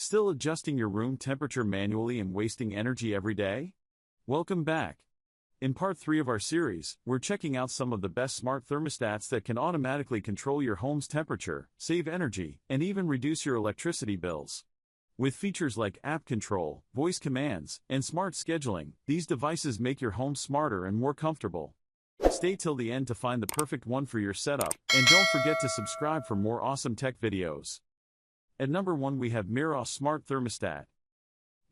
Still adjusting your room temperature manually and wasting energy every day? Welcome back. In part 3 of our series, we're checking out some of the best smart thermostats that can automatically control your home's temperature, save energy, and even reduce your electricity bills. With features like app control, voice commands, and smart scheduling, these devices make your home smarter and more comfortable. Stay till the end to find the perfect one for your setup, and don't forget to subscribe for more awesome tech videos. At number 1 we have Miros Smart Thermostat.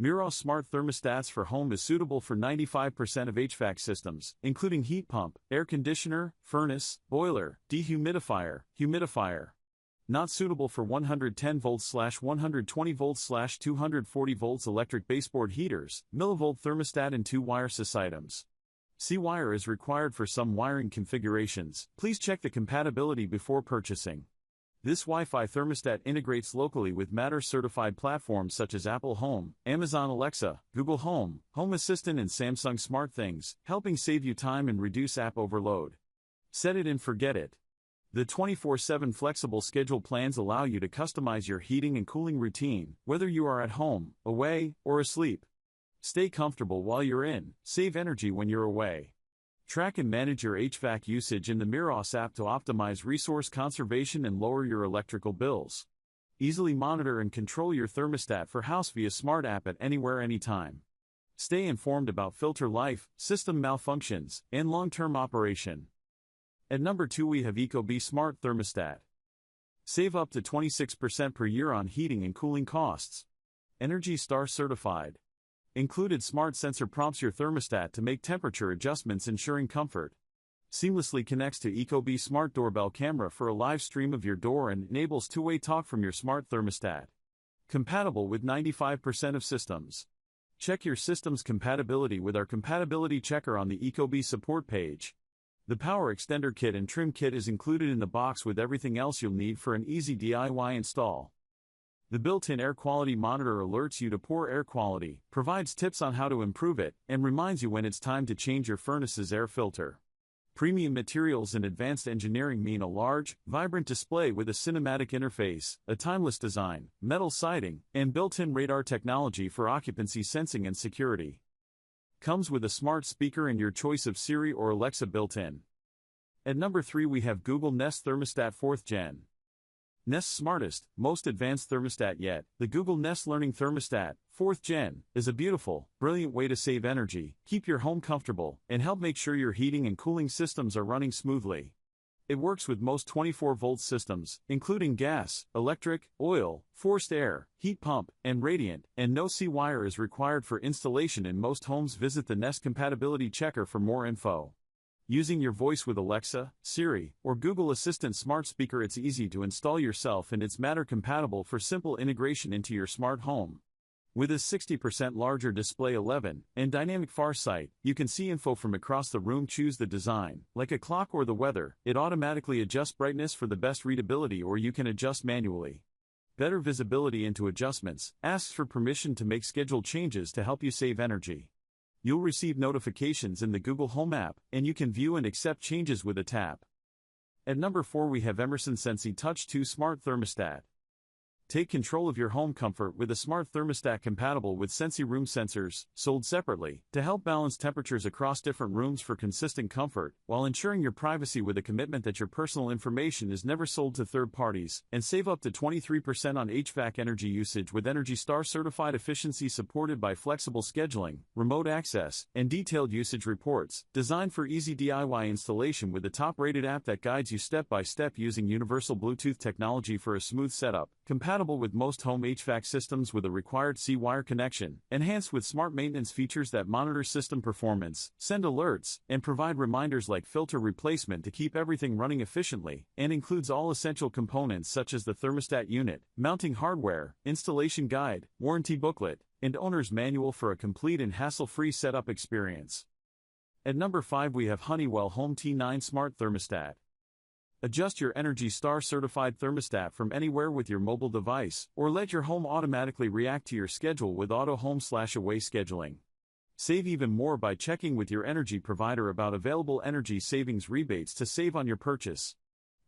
Miros Smart Thermostats for Home is suitable for 95% of HVAC systems, including heat pump, air conditioner, furnace, boiler, dehumidifier, humidifier. Not suitable for 110 volts/120 volts/240 volts electric baseboard heaters, millivolt thermostat and 2-wire sys. C-wire is required for some wiring configurations. Please check the compatibility before purchasing. This Wi-Fi thermostat integrates locally with Matter-certified platforms such as Apple Home, Amazon Alexa, Google Home, Home Assistant and Samsung SmartThings, helping save you time and reduce app overload. Set it and forget it. The 24/7 flexible schedule plans allow you to customize your heating and cooling routine, whether you are at home, away, or asleep. Stay comfortable while you're in, save energy when you're away. Track and manage your HVAC usage in the Miros app to optimize resource conservation and lower your electrical bills. Easily monitor and control your thermostat for house via smart app at anywhere anytime. Stay informed about filter life, system malfunctions, and long-term operation. At number 2 we have ecobee Smart Thermostat. Save up to 26% per year on heating and cooling costs. ENERGY STAR certified. Included smart sensor prompts your thermostat to make temperature adjustments ensuring comfort. Seamlessly connects to ecobee Smart Doorbell camera for a live stream of your door and enables two-way talk from your smart thermostat. Compatible with 95% of systems. Check your system's compatibility with our compatibility checker on the ecobee support page. The power extender kit and trim kit is included in the box with everything else you'll need for an easy DIY install. The built-in air quality monitor alerts you to poor air quality, provides tips on how to improve it, and reminds you when it's time to change your furnace's air filter. Premium materials and advanced engineering mean a large, vibrant display with a cinematic interface, a timeless design, metal siding, and built-in radar technology for occupancy sensing and security. Comes with a smart speaker and your choice of Siri or Alexa built-in. At number 3 we have Google Nest Thermostat 4th Gen. Nest's smartest, most advanced thermostat yet, the Google Nest Learning Thermostat, 4th Gen, is a beautiful, brilliant way to save energy, keep your home comfortable, and help make sure your heating and cooling systems are running smoothly. It works with most 24-volt systems, including gas, electric, oil, forced air, heat pump, and radiant, and no C-wire is required for installation in most homes. Visit the Nest Compatibility Checker for more info. Using your voice with Alexa, Siri, or Google Assistant smart speaker, it's easy to install yourself and it's Matter compatible for simple integration into your smart home. With a 60% larger display 11 and dynamic far sight, you can see info from across the room. Choose the design, like a clock or the weather. It automatically adjusts brightness for the best readability, or you can adjust manually. Better visibility into adjustments, asks for permission to make scheduled changes to help you save energy. You'll receive notifications in the Google Home app, and you can view and accept changes with a tap. At number 4 we have Emerson Sensi Touch 2 Smart Thermostat. Take control of your home comfort with a smart thermostat compatible with Sensi room sensors, sold separately, to help balance temperatures across different rooms for consistent comfort, while ensuring your privacy with a commitment that your personal information is never sold to third parties, and save up to 23% on HVAC energy usage with ENERGY STAR certified efficiency supported by flexible scheduling, remote access, and detailed usage reports, designed for easy DIY installation with a top-rated app that guides you step by step using universal Bluetooth technology for a smooth setup. Compatible with most home HVAC systems with a required C-wire connection, enhanced with smart maintenance features that monitor system performance, send alerts, and provide reminders like filter replacement to keep everything running efficiently, and includes all essential components such as the thermostat unit, mounting hardware, installation guide, warranty booklet, and owner's manual for a complete and hassle-free setup experience. At number 5 we have Honeywell Home T9 Smart Thermostat. Adjust your ENERGY STAR certified thermostat from anywhere with your mobile device, or let your home automatically react to your schedule with Auto Home/Away scheduling. Save even more by checking with your energy provider about available energy savings rebates to save on your purchase.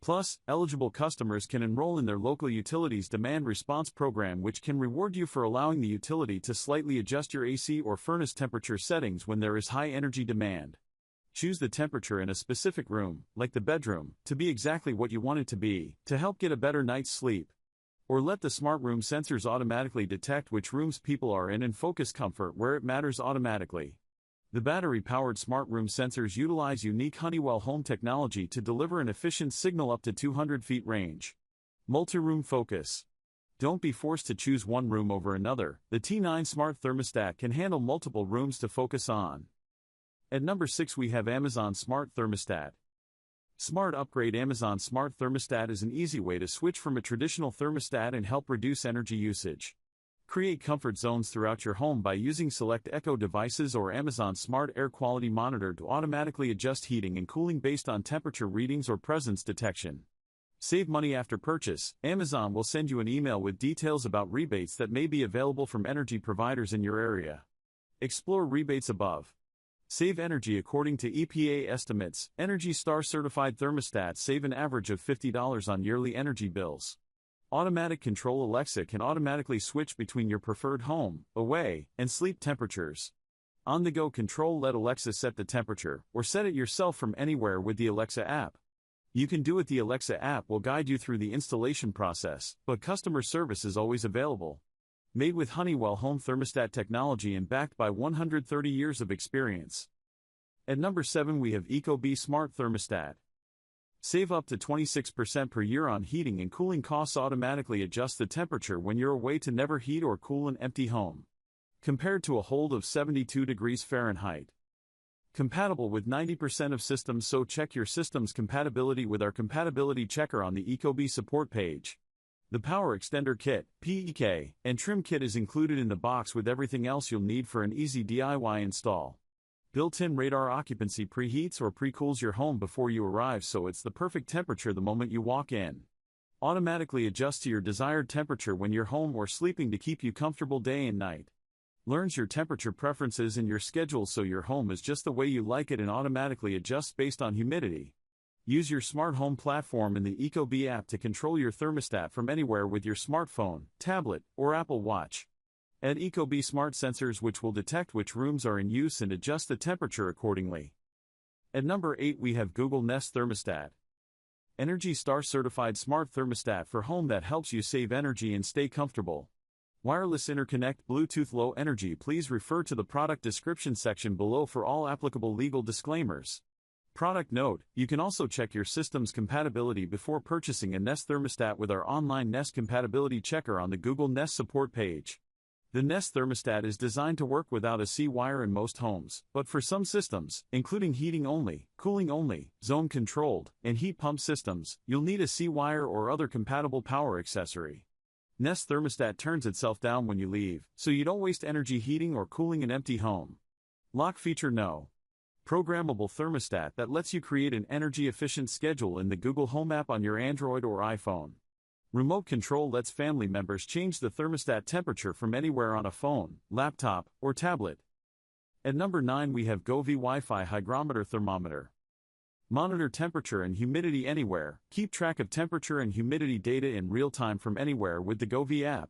Plus, eligible customers can enroll in their local utility's demand response program, which can reward you for allowing the utility to slightly adjust your AC or furnace temperature settings when there is high energy demand. Choose the temperature in a specific room, like the bedroom, to be exactly what you want it to be, to help get a better night's sleep. Or let the smart room sensors automatically detect which rooms people are in and focus comfort where it matters automatically. The battery-powered smart room sensors utilize unique Honeywell home technology to deliver an efficient signal up to 200 feet range. Multi-room focus. Don't be forced to choose one room over another. The T9 Smart Thermostat can handle multiple rooms to focus on. At number 6 we have Amazon Smart Thermostat. Smart Upgrade. Amazon Smart Thermostat is an easy way to switch from a traditional thermostat and help reduce energy usage. Create comfort zones throughout your home by using select Echo devices or Amazon Smart Air Quality Monitor to automatically adjust heating and cooling based on temperature readings or presence detection. Save money after purchase. Amazon will send you an email with details about rebates that may be available from energy providers in your area. Explore rebates above. Save energy. According to EPA estimates, Energy Star certified thermostats save an average of $50 on yearly energy bills. Automatic control. Alexa can automatically switch between your preferred home, away, and sleep temperatures. On-the-go control. Let Alexa set the temperature, or set it yourself from anywhere with the Alexa app. You can do it. The Alexa app will guide you through the installation process, but customer service is always available. Made with Honeywell home thermostat technology and backed by 130 years of experience. At number 7 we have ecobee Smart Thermostat. Save up to 26% per year on heating and cooling costs. Automatically adjust the temperature when you're away to never heat or cool an empty home. Compared to a hold of 72 degrees Fahrenheit. Compatible with 90% of systems, so check your system's compatibility with our compatibility checker on the ecobee support page. The Power Extender Kit, PEK, and Trim Kit is included in the box with everything else you'll need for an easy DIY install. Built-in radar occupancy preheats or pre-cools your home before you arrive, so it's the perfect temperature the moment you walk in. Automatically adjust to your desired temperature when you're home or sleeping to keep you comfortable day and night. Learns your temperature preferences and your schedule so your home is just the way you like it and automatically adjusts based on humidity. Use your smart home platform in the ecobee app to control your thermostat from anywhere with your smartphone, tablet, or Apple Watch. Add ecobee smart sensors which will detect which rooms are in use and adjust the temperature accordingly. At number 8 we have Google Nest Thermostat. Energy Star certified smart thermostat for home that helps you save energy and stay comfortable. Wireless interconnect, Bluetooth low energy. Please refer to the product description section below for all applicable legal disclaimers. Product note: you can also check your system's compatibility before purchasing a Nest thermostat with our online Nest compatibility checker on the Google Nest support page. The Nest thermostat is designed to work without a C-wire in most homes, but for some systems, including heating only, cooling only, zone controlled, and heat pump systems, you'll need a C-wire or other compatible power accessory. Nest thermostat turns itself down when you leave, so you don't waste energy heating or cooling an empty home. Lock feature: no. Programmable thermostat that lets you create an energy-efficient schedule in the Google Home app on your Android or iPhone. Remote control lets family members change the thermostat temperature from anywhere on a phone, laptop, or tablet. At number 9 we have ecobee Wi-Fi hygrometer thermometer. Monitor temperature and humidity anywhere. Keep track of temperature and humidity data in real time from anywhere with the ecobee app.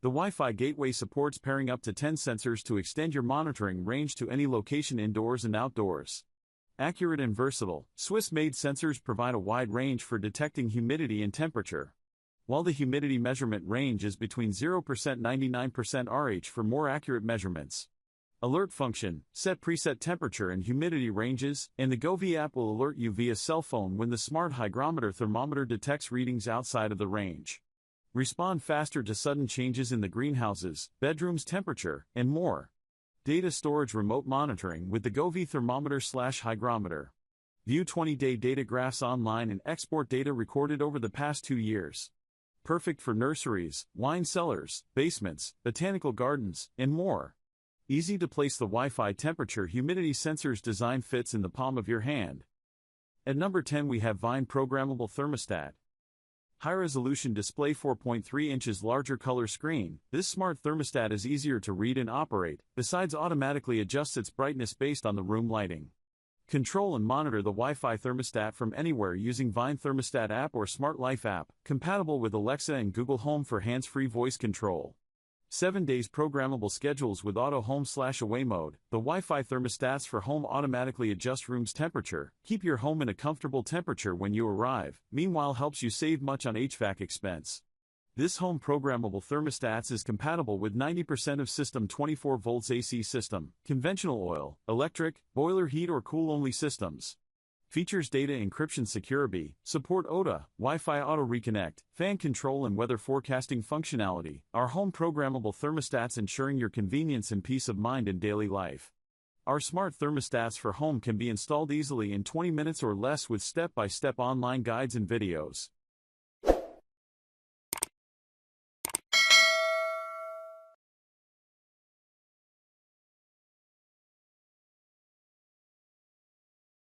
The Wi-Fi gateway supports pairing up to 10 sensors to extend your monitoring range to any location indoors and outdoors. Accurate and versatile, Swiss-made sensors provide a wide range for detecting humidity and temperature. While the humidity measurement range is between 0% and 99% RH for more accurate measurements. Alert function: set preset temperature and humidity ranges, and the ecobee app will alert you via cell phone when the smart hygrometer thermometer detects readings outside of the range. Respond faster to sudden changes in the greenhouse's, bedroom's temperature, and more. Data storage: remote monitoring with the ecobee thermometer/hygrometer. View 20-day data graphs online and export data recorded over the past 2 years. Perfect for nurseries, wine cellars, basements, botanical gardens, and more. Easy to place. The Wi-Fi temperature humidity sensors design fits in the palm of your hand. At number 10 we have Vine Programmable Thermostat. High-resolution display, 4.3 inches larger color screen. This smart thermostat is easier to read and operate, besides automatically adjusts its brightness based on the room lighting. Control and monitor the Wi-Fi thermostat from anywhere using Vine Thermostat app or Smart Life app, compatible with Alexa and Google Home for hands-free voice control. 7 days programmable schedules with auto home/away mode. The Wi-Fi thermostats for home automatically adjust room's temperature, keep your home in a comfortable temperature when you arrive, meanwhile helps you save much on HVAC expense. This home programmable thermostats is compatible with 90% of system 24 volts AC system, conventional oil, electric, boiler heat or cool-only systems. Features data encryption security, support OTA, Wi-Fi auto reconnect, fan control and weather forecasting functionality. Our home programmable thermostats ensuring your convenience and peace of mind in daily life. Our smart thermostats for home can be installed easily in 20 minutes or less with step-by-step online guides and videos.